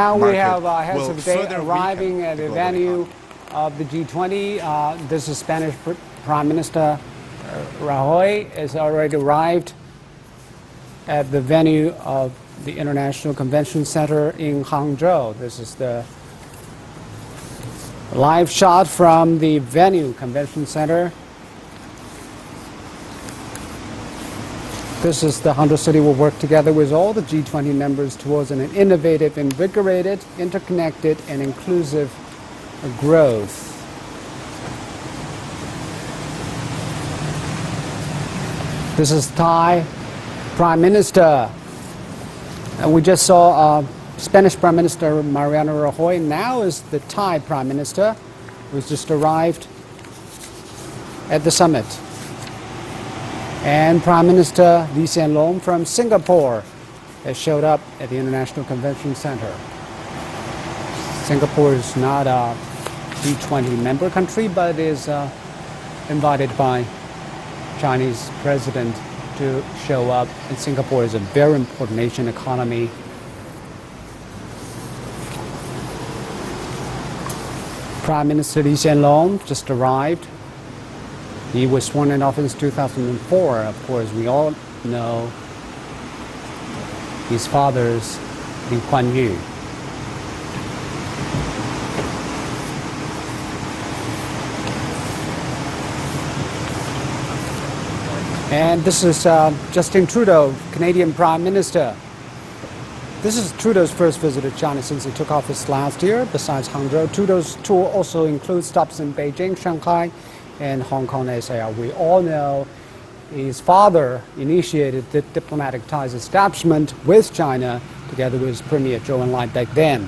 Now market we have heads of state further arriving weaken at the the global venue economy. of the G20. This is Spanish Prime Minister Rajoy has already arrived at the venue of the International Convention Center in Hangzhou. This is the live shot from the venue convention center. This is the Hangzhou city will work together with all the G20 members towards an innovative, invigorated, interconnected, and inclusive growth. This is Thai Prime Minister. We just saw Spanish Prime Minister Mariano Rajoy. Now is the Thai Prime Minister, who's just arrived at the summit. And Prime Minister Lee Hsien Loong from Singapore has showed up at the International Convention Center. Singapore is not a G20 member country, but is invited by Chinese president to show up. And Singapore is a very important nation economy. Prime Minister Lee Hsien Loong just arrived. He was sworn in office in 2004. Of course, we all know his father's Lee Kuan Yew. And this is Justin Trudeau, Canadian Prime Minister. This is Trudeau's first visit to China since he took office last year. Besides Hangzhou, Trudeau's tour also includes stops in Beijing, Shanghai, and Hong Kong SAR. We all know his father initiated the diplomatic ties establishment with China together with Premier Zhou Enlai back then.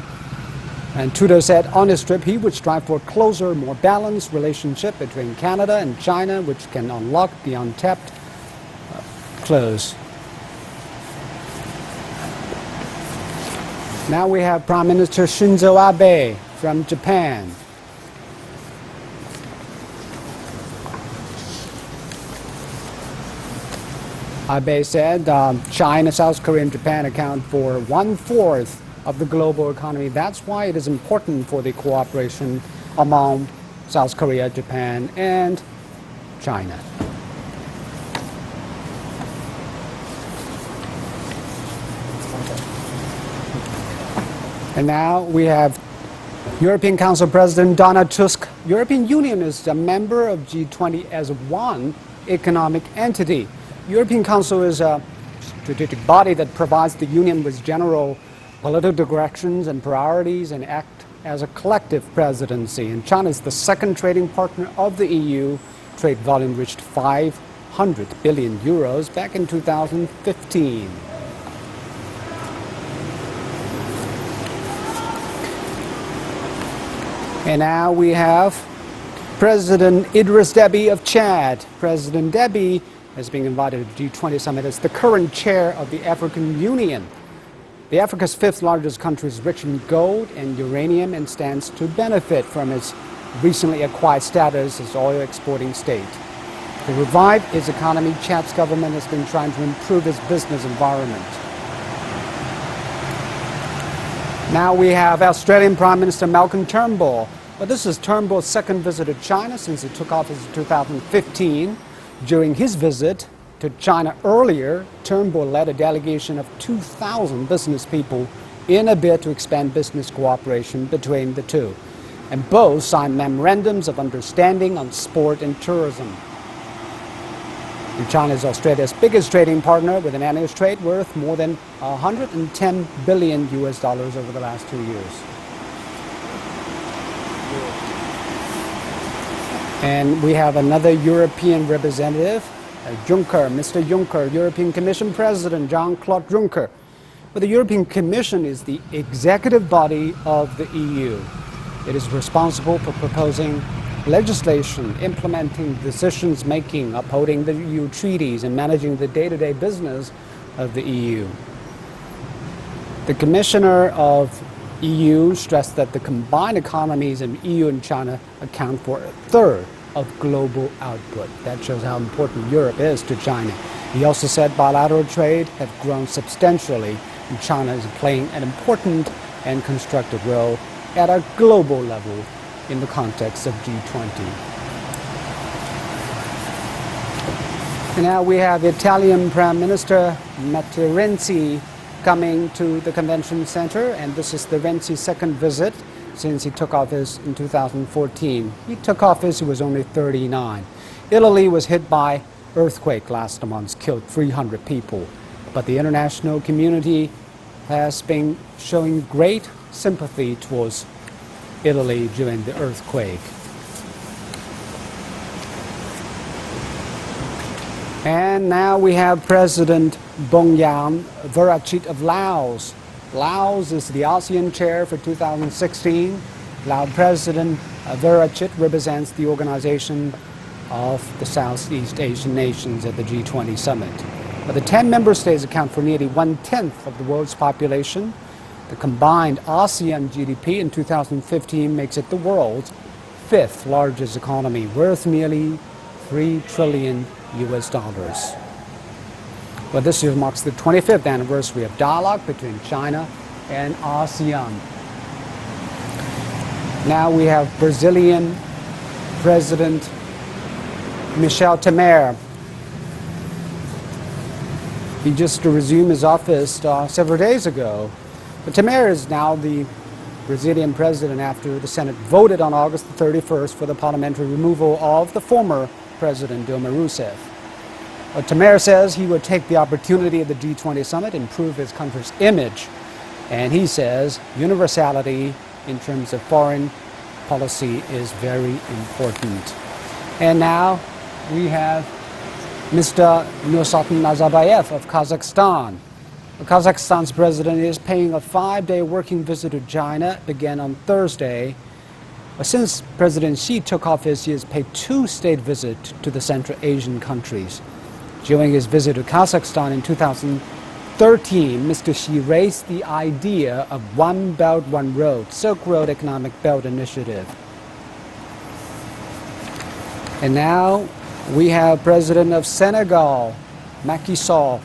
And Trudeau said on his trip he would strive for a closer, more balanced relationship between Canada and China, which can unlock the untapped close. Now we have Prime Minister Shinzo Abe from Japan. Abe said China, South Korea, and Japan account for 1/4 of the global economy. That's why it is important for the cooperation among South Korea, Japan, and China. And now we have European Council President Donald Tusk. European Union is a member of G20 as one economic entity. European Council is a strategic body that provides the Union with general political directions and priorities and act as a collective presidency. And China is the second trading partner of the EU. Trade volume reached 500 billion euros back in 2015. And now we have President Idriss Déby of Chad. President Déby has been invited to the G20 summit as the current chair of the African Union. The Africa's fifth largest country is rich in gold and uranium and stands to benefit from its recently acquired status as oil exporting state. To revive its economy, Chad's government has been trying to improve its business environment. Now we have Australian Prime Minister Malcolm Turnbull. But this is Turnbull's second visit to China since he took office in 2015. During his visit to China earlier, Turnbull led a delegation of 2,000 business people in a bid to expand business cooperation between the two. And both signed memorandums of understanding on sport and tourism. And China is Australia's biggest trading partner with an annual trade worth more than 110 billion US dollars over the last 2 years. And we have another European representative, Juncker, Mr. Juncker, European Commission President Jean-Claude Juncker. But the European Commission is the executive body of the EU. It is responsible for proposing legislation, implementing decisions making, upholding the EU treaties, and managing the day-to-day business of the EU. The Commissioner of EU stressed that the combined economies of EU and China account for 1/3 of global output. That shows how important Europe is to China. He also said bilateral trade has grown substantially, and China is playing an important and constructive role at a global level in the context of G20. And now we have Italian Prime Minister Matteo Renzi coming to the convention center, and this is the Renzi's second visit since he took office in 2014. He took office, he was only 39. Italy was hit by earthquake last month, killed 300 people. But the international community has been showing great sympathy towards Italy during the earthquake. And now we have President Bongyan Vorachit of Laos. Laos is the ASEAN chair for 2016. Lao President Vorachit represents the organization of the Southeast Asian nations at the G20 summit. But the 10 member states account for nearly 1/10 of the world's population. The combined ASEAN GDP in 2015 makes it the world's 5th largest economy, worth nearly $3 trillion. Well, this year marks the 25th anniversary of dialogue between China and ASEAN. Now we have Brazilian President Michel Temer. He just resumed his office several days ago. But Temer is now the Brazilian president after the Senate voted on August 31st for the parliamentary removal of the former President Dilma Rousseff. Temer says he would take the opportunity of the G20 summit to improve his country's image. And he says universality in terms of foreign policy is very important. And now we have Mr. Nursultan Nazarbayev of Kazakhstan. Kazakhstan's president is paying a 5-day working visit to China, began on Thursday. Since President Xi took office, he has paid 2 state visits to the Central Asian countries. During his visit to Kazakhstan in 2013, Mr. Xi raised the idea of One Belt, One Road, Silk Road Economic Belt Initiative. And now we have President of Senegal, Macky Sall.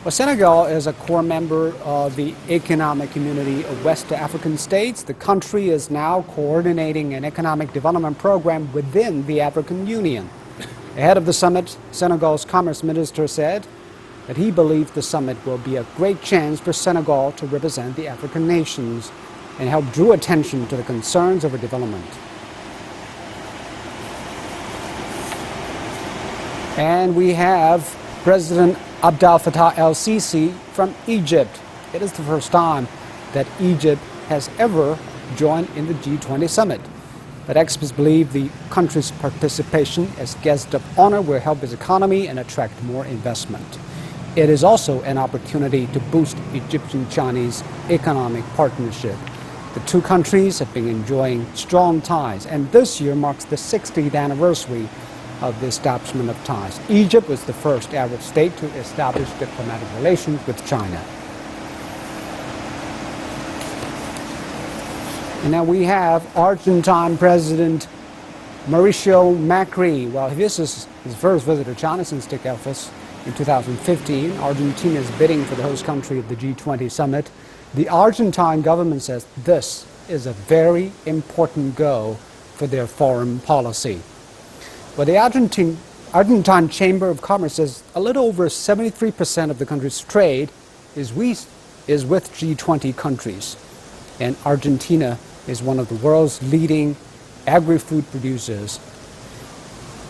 Well, Senegal is a core member of the Economic Community of West African States. The country is now coordinating an economic development program within the African Union. Ahead of the summit, Senegal's Commerce Minister said that he believes the summit will be a great chance for Senegal to represent the African nations and help draw attention to the concerns over development. And we have President Abdel Fattah el-Sisi from Egypt. It is the first time that Egypt has ever joined in the G20 summit. But experts believe the country's participation as guest of honor will help its economy and attract more investment. It is also an opportunity to boost Egyptian-Chinese economic partnership. The two countries have been enjoying strong ties, and this year marks the 60th anniversary of the establishment of ties. Egypt was the first Arab state to establish diplomatic relations with China. And now we have Argentine President Mauricio Macri. Well, this is his first visit to China since taking office in 2015. Argentina is bidding for the host country of the G20 summit. The Argentine government says this is a very important goal for their foreign policy. Well, the Argentine Chamber of Commerce says a little over 73% of the country's trade is with G20 countries. And Argentina is one of the world's leading agri-food producers.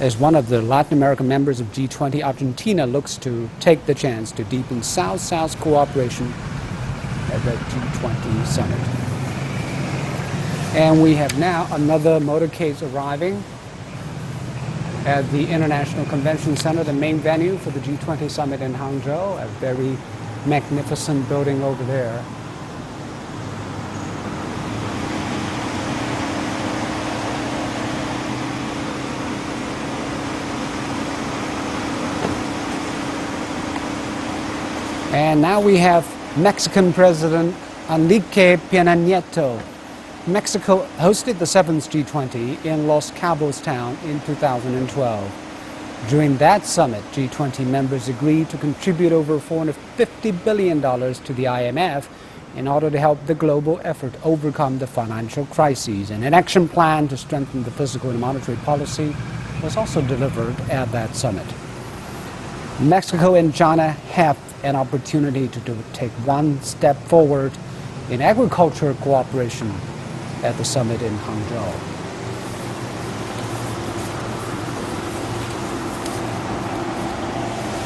As one of the Latin American members of G20, Argentina looks to take the chance to deepen South-South cooperation at the G20 summit. And we have now another motorcade arriving at the International Convention Center, the main venue for the G20 summit in Hangzhou, a very magnificent building over there. And now we have Mexican President Enrique Peña Nieto. Mexico hosted the 7th G20 in Los Cabos town in 2012. During that summit, G20 members agreed to contribute over $450 billion to the IMF in order to help the global effort overcome the financial crises. And an action plan to strengthen the fiscal and monetary policy was also delivered at that summit. Mexico and China have an opportunity to take one step forward in agricultural cooperation at the summit in Hangzhou.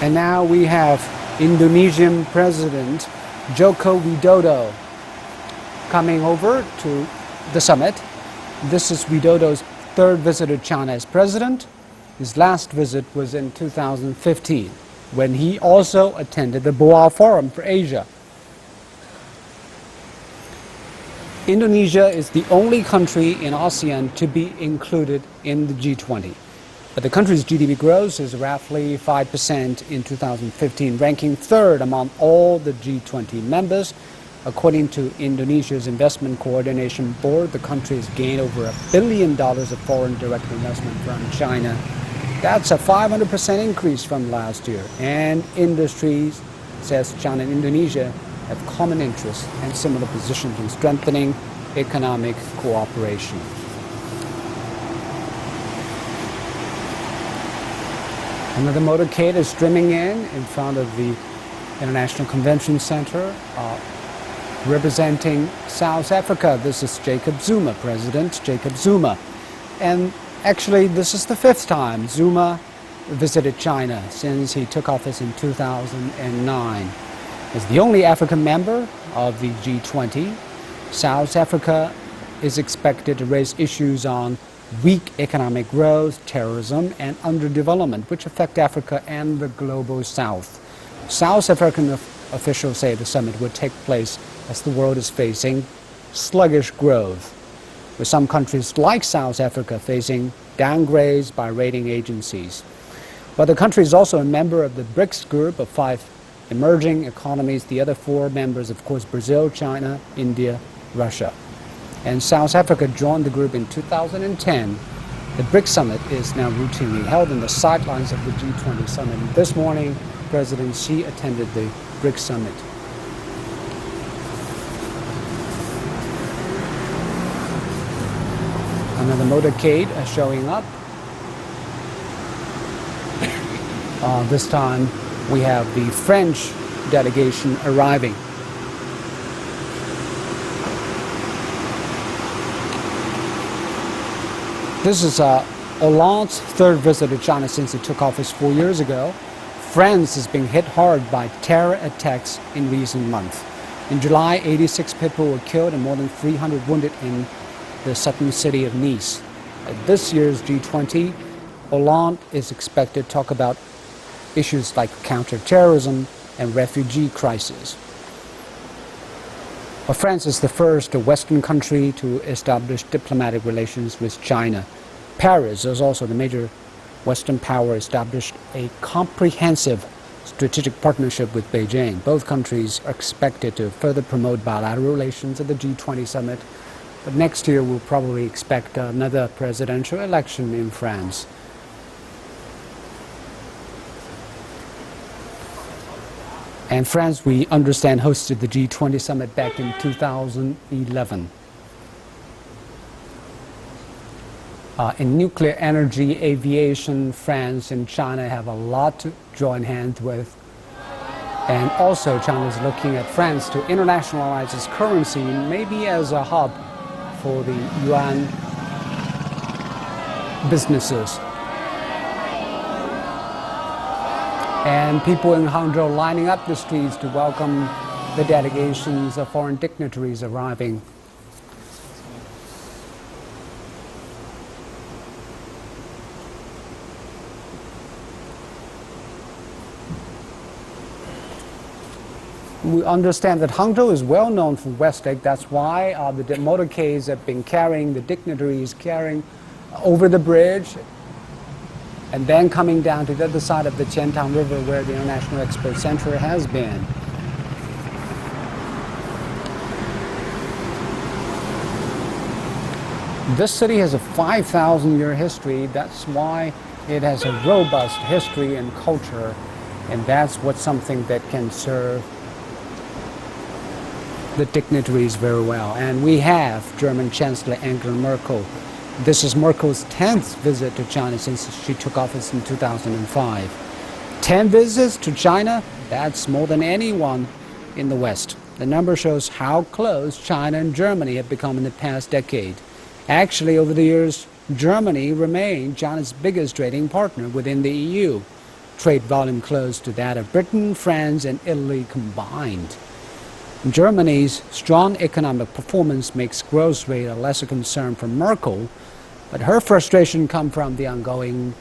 And now we have Indonesian President Joko Widodo coming over to the summit. This is Widodo's third visit to China as president. His last visit was in 2015, when he also attended the Boao Forum for Asia. Indonesia is the only country in ASEAN to be included in the G20. But the country's GDP growth is roughly 5% in 2015, ranking third among all the G20 members. According to Indonesia's Investment Coordination Board, the country has gained over $1 billion of foreign direct investment from China. That's a 500% increase from last year. And industries, says China and Indonesia, have common interests and similar positions in strengthening economic cooperation. Another motorcade is streaming in front of the International Convention Center, representing South Africa. This is Jacob Zuma, President Jacob Zuma. And actually, this is the fifth time Zuma visited China since he took office in 2009. As the only African member of the G20, South Africa is expected to raise issues on weak economic growth, terrorism, and underdevelopment, which affect Africa and the global South. South African officials say the summit would take place as the world is facing sluggish growth, with some countries like South Africa facing downgrades by rating agencies. But the country is also a member of the BRICS group of 5 emerging economies. The other 4 members, of course, Brazil, China, India, Russia. And South Africa joined the group in 2010. The BRICS summit is now routinely held in the sidelines of the G20 summit. This morning, President Xi attended the BRICS summit. Another motorcade showing up. This time we have the French delegation arriving. This is Hollande's third visit to China since he took office 4 years ago. France has been hit hard by terror attacks in recent months. In July, 86 people were killed and more than 300 wounded in the southern city of Nice. At this year's G20, Hollande is expected to talk about issues like counterterrorism and refugee crisis. Well, France is the first Western country to establish diplomatic relations with China. Paris, as also the major Western power, established a comprehensive strategic partnership with Beijing. Both countries are expected to further promote bilateral relations at the G20 summit. But next year, we'll probably expect another presidential election in France. And France, we understand, hosted the G20 summit back in 2011. In nuclear energy, aviation, France and China have a lot to join hands with. And also, China is looking at France to internationalize its currency, maybe as a hub for the yuan businesses. And people in Hangzhou lining up the streets to welcome the delegations of foreign dignitaries arriving. We understand that Hangzhou is well known for West Egg. That's why the motorcades have been carrying the dignitaries, carrying over the bridge, and then coming down to the other side of the Qiantang River where the International Expo Center has been. This city has a 5,000-year history. That's why it has a robust history and culture, and that's what's something that can serve the dignitaries very well. And we have German Chancellor Angela Merkel. This is Merkel's 10th visit to China since she took office in 2005. 10 visits to China, that's more than anyone in the West. The number shows how close China and Germany have become in the past decade. Actually, over the years, Germany remained China's biggest trading partner within the EU. Trade volume close to that of Britain, France, and Italy combined. Germany's strong economic performance makes growth rate a lesser concern for Merkel, but her frustration comes from the ongoing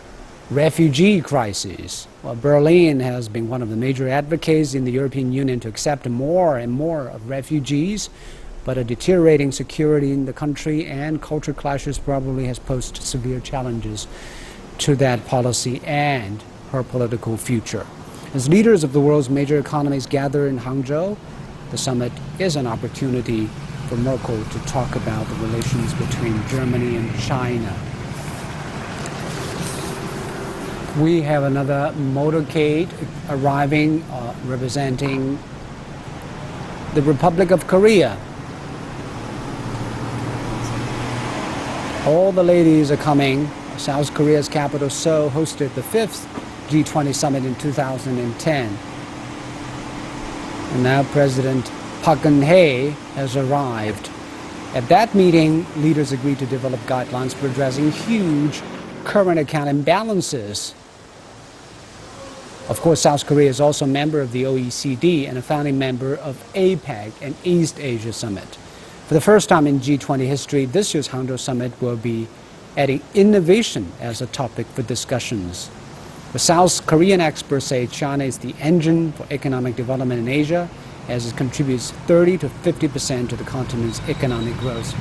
refugee crisis. Well, Berlin has been one of the major advocates in the European Union to accept more and more of refugees, but a deteriorating security in the country and culture clashes probably has posed severe challenges to that policy and her political future. As leaders of the world's major economies gather in Hangzhou, the summit is an opportunity for Merkel to talk about the relations between Germany and China. We have another motorcade arriving, representing the Republic of Korea. All the ladies are coming. South Korea's capital, Seoul, hosted the 5th G20 summit in 2010. And now President Park Geun-hye has arrived. At that meeting, leaders agreed to develop guidelines for addressing huge current account imbalances. Of course, South Korea is also a member of the OECD and a founding member of APEC and East Asia Summit. For the first time in G20 history, this year's Hangzhou Summit will be adding innovation as a topic for discussions. The South Korean experts say China is the engine for economic development in Asia, as it contributes 30 to 50% to the continent's economic growth.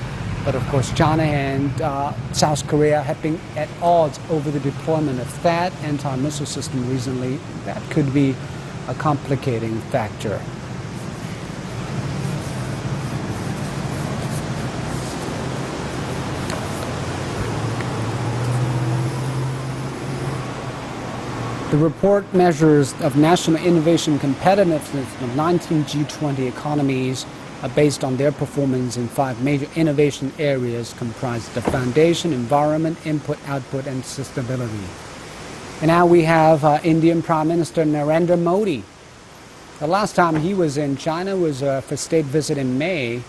But of course, China and South Korea have been at odds over the deployment of THAAD anti-missile system recently. That could be a complicating factor. The report measures of national innovation competitiveness of 19 G20 economies based on their performance in 5 major innovation areas comprised of foundation, environment, input, output, and sustainability. And now we have Indian Prime Minister Narendra Modi. The last time he was in China was for state visit in May.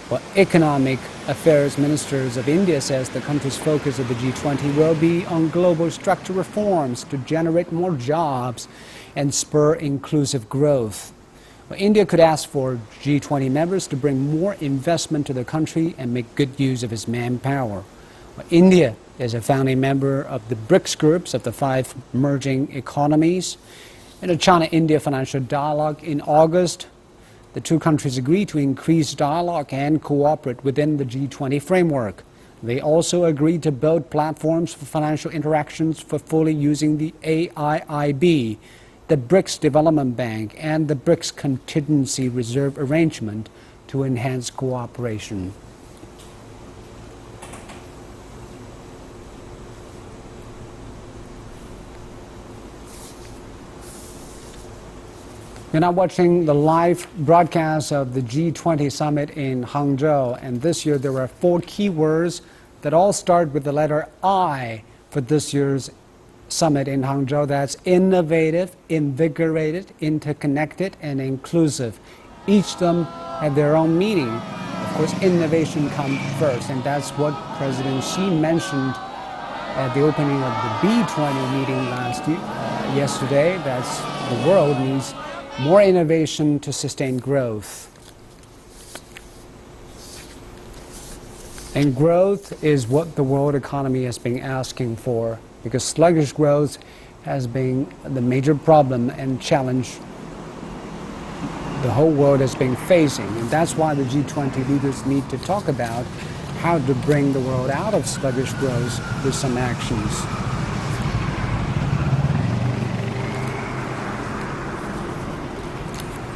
Well, Economic Affairs Ministers of India says the country's focus of the G20 will be on global structural reforms to generate more jobs and spur inclusive growth. Well, India could ask for G20 members to bring more investment to the country and make good use of its manpower. Well, India is a founding member of the BRICS groups of the 5 emerging economies. In a China-India financial dialogue in August, the two countries agreed to increase dialogue and cooperate within the G20 framework. They also agreed to build platforms for financial interactions for fully using the AIIB, the BRICS Development Bank, and the BRICS Contingency Reserve Arrangement to enhance cooperation. You're now watching the live broadcast of the G20 summit in Hangzhou, and this year there are 4 keywords that all start with the letter I for this year's summit in Hangzhou. That's innovative, invigorated, interconnected, and inclusive. Each of them have their own meaning. Of course, innovation comes first, and that's what President Xi mentioned at the opening of the B20 meeting yesterday. That's the world needs more innovation to sustain growth. And growth is what the world economy has been asking for, because sluggish growth has been the major problem and challenge the whole world has been facing. And that's why the G20 leaders need to talk about how to bring the world out of sluggish growth with some actions.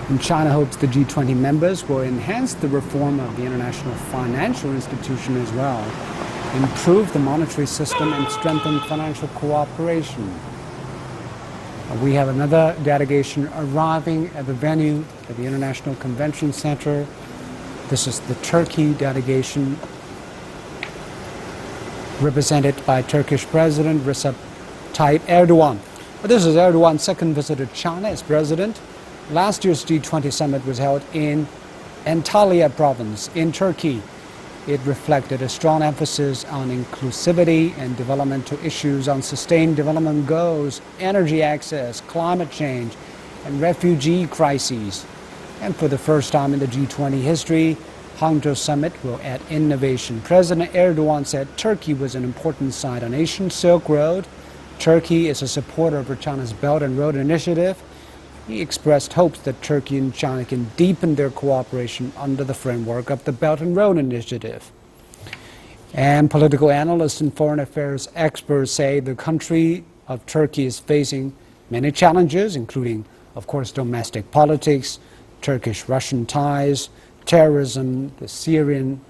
And China hopes the G20 members will enhance the reform of the international financial institution as well, improve the monetary system, and strengthen financial cooperation. We have another delegation arriving at the venue at the International Convention Center. This is the Turkey delegation, represented by Turkish President Recep Tayyip Erdogan. This is Erdogan's second visit to China as president. Last year's G20 summit was held in Antalya province in Turkey. It reflected a strong emphasis on inclusivity and developmental issues on sustained development goals, energy access, climate change, and refugee crises. And for the first time in the G20 history, Hangzhou summit will add innovation. President Erdogan said Turkey was an important site on Asian Silk Road. Turkey is a supporter of China's Belt and Road Initiative. He expressed hopes that Turkey and China can deepen their cooperation under the framework of the Belt and Road Initiative. And political analysts and foreign affairs experts say the country of Turkey is facing many challenges, including, of course, domestic politics, Turkish-Russian ties, terrorism, the Syrian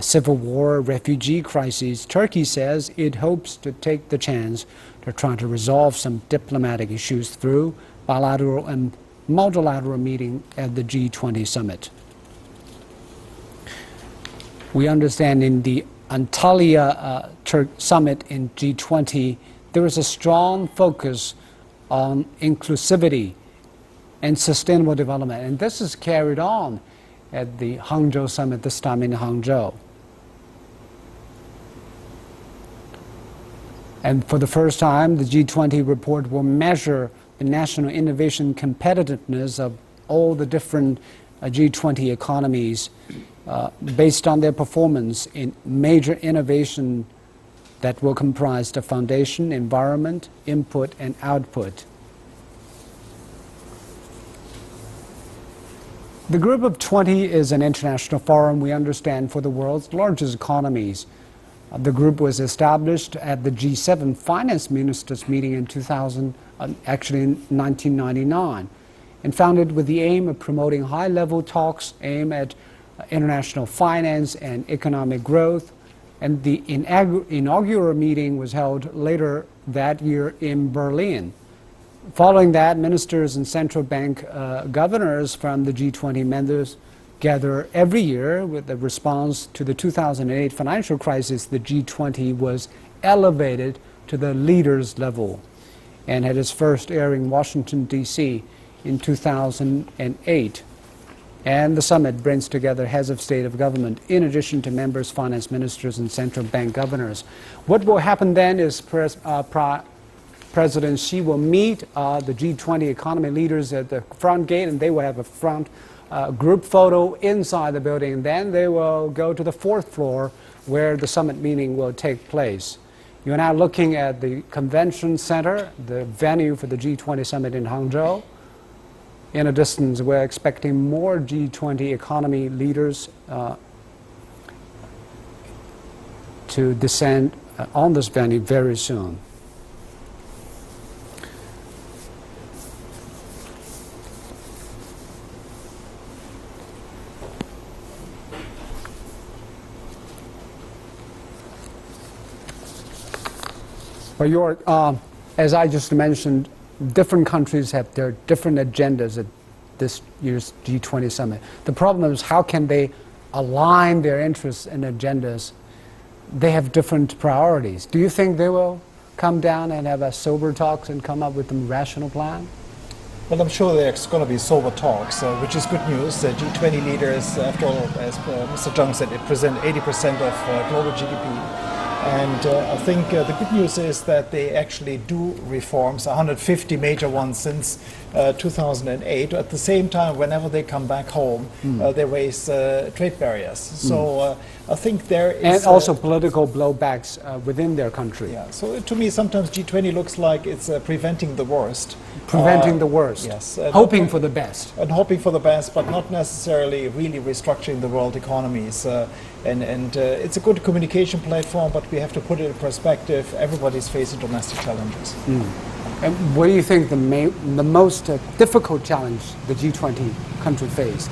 civil war, refugee crises. Turkey says it hopes to take the chance to try to resolve some diplomatic issues through bilateral and multilateral meeting at the G20 summit. We understand in the Antalya summit in G20, there is a strong focus on inclusivity and sustainable development. And this is carried on at the Hangzhou summit, this time in Hangzhou. And for the first time, the G20 report will measure the national innovation competitiveness of all the different G20 economies based on their performance in major innovation that will comprise the foundation, environment, input, and output. The Group of 20 is an international forum, we understand, for the world's largest economies. The group was established at the G7 finance ministers meeting in 1999, and founded with the aim of promoting high-level talks aimed at international finance and economic growth. And the inaugural meeting was held later that year in Berlin. Following that, ministers and central bank governors from the G20 members gather every year with the response to the 2008 financial crisis. The G20 was elevated to the leaders level and had its first airing in Washington, D.C. in 2008. And the summit brings together heads of state of government, in addition to members, finance ministers, and central bank governors. What will happen then is President Xi will meet the G20 economy leaders at the front gate, and they will have a front group photo inside the building. And then they will go to the fourth floor where the summit meeting will take place. You're now looking at the convention center, the venue for the G20 summit in Hangzhou. In a distance, we're expecting more G20 economy leaders to descend on this venue very soon. But as I just mentioned, different countries have their different agendas at this year's G20 summit. The problem is, how can they align their interests and agendas? They have different priorities. Do you think they will come down and have a sober talks and come up with a rational plan? Well, I'm sure there's going to be sober talks, which is good news. G20 leaders, after all, as Mr. Zhang said, it present 80% of global GDP. And I think the good news is that they actually do reforms, 150 major ones since 2008. At the same time, whenever they come back home, they raise trade barriers. So I think there is... And also political blowbacks within their country. Yeah, so to me, sometimes G20 looks like it's preventing the worst. Preventing the worst. Yes. Hoping for the best. And hoping for the best, but not necessarily really restructuring the world economies. And it's a good communication platform, but we have to put it in perspective. Everybody's facing domestic challenges. And what do you think the most difficult challenge the G20 country faced?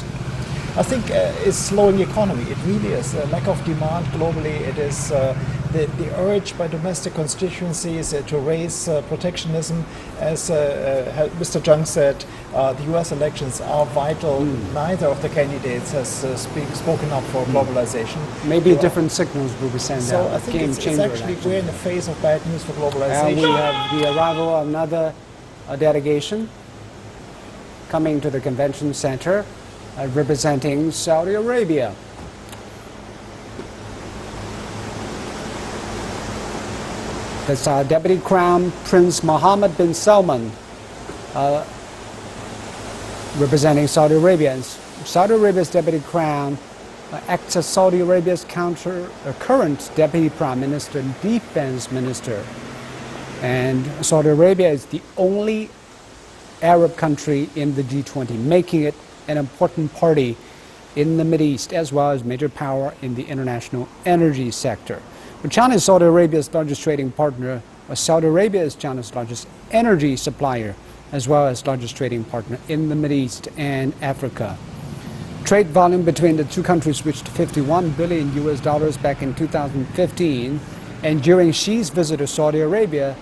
I think is slowing economy. It really is. A lack of demand globally. It is the urge by domestic constituencies to raise protectionism. As Mr. Zhang said, the US elections are vital. Neither of the candidates has spoken up for globalization. Maybe different signals will be sent so out. I think it's actually we're in a phase of bad news for globalization. We have the arrival of another delegation coming to the convention center representing Saudi Arabia. That's Deputy Crown Prince Mohammed bin Salman representing Saudi Arabia. And Saudi Arabia's Deputy Crown acts as Saudi Arabia's current Deputy Prime Minister and Defense Minister. And Saudi Arabia is the only Arab country in the G20, making it an important party in the Middle East as well as major power in the international energy sector. But China is Saudi Arabia's largest trading partner. Saudi Arabia is China's largest energy supplier as well as largest trading partner in the Middle East and Africa. Trade volume between the two countries reached $51 billion back in 2015, and during Xi's visit to Saudi Arabia,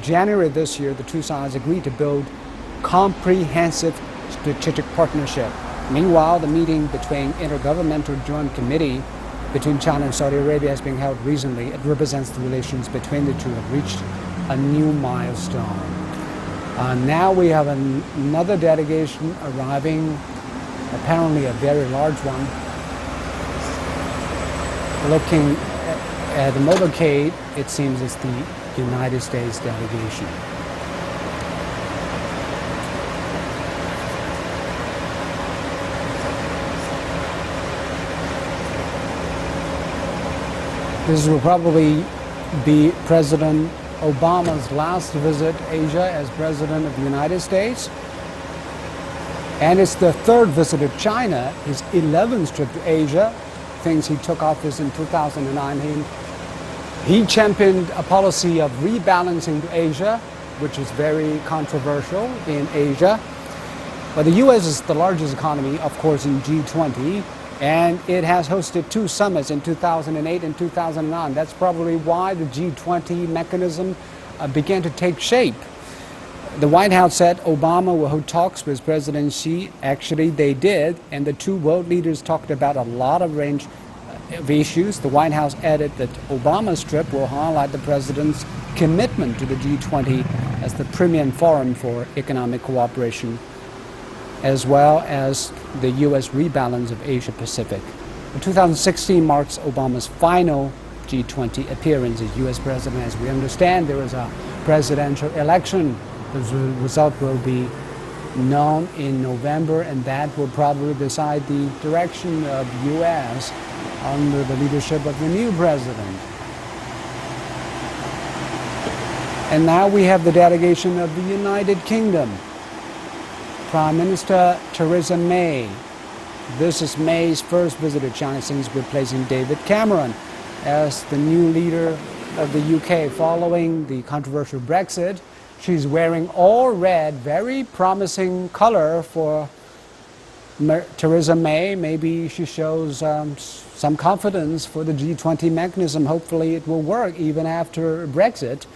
January this year, the two sides agreed to build comprehensive strategic partnership. Meanwhile, the meeting between Intergovernmental Joint Committee between China and Saudi Arabia has been held recently. It represents the relations between the two have reached a new milestone. Now we have another delegation arriving, apparently a very large one, looking at the motorcade. It seems it's the United States delegation. This will probably be President Obama's last visit to Asia as President of the United States. And it's the third visit to China, his 11th trip to Asia. Things he took office in 2009. He championed a policy of rebalancing to Asia, which is very controversial in Asia. But the U.S. is the largest economy, of course, in G20. And it has hosted two summits in 2008 and 2009. That's probably why the G20 mechanism began to take shape. The White House said Obama will hold talks with President Xi. Actually, they did, and the two world leaders talked about a lot of range of issues. The White House added that Obama's trip will highlight the president's commitment to the G20 as the premier forum for economic cooperation, as well as the U.S. rebalance of Asia-Pacific. 2016 marks Obama's final G20 appearance as U.S. president. As we understand, there is a presidential election. The result will be known in November, and that will probably decide the direction of the U.S. under the leadership of the new president. And now we have the delegation of the United Kingdom. Prime Minister Theresa May. This is May's first visit to China since replacing David Cameron as the new leader of the UK following the controversial Brexit. She's wearing all red, very promising color for Theresa May. Maybe she shows some confidence for the G20 mechanism. Hopefully it will work even after Brexit.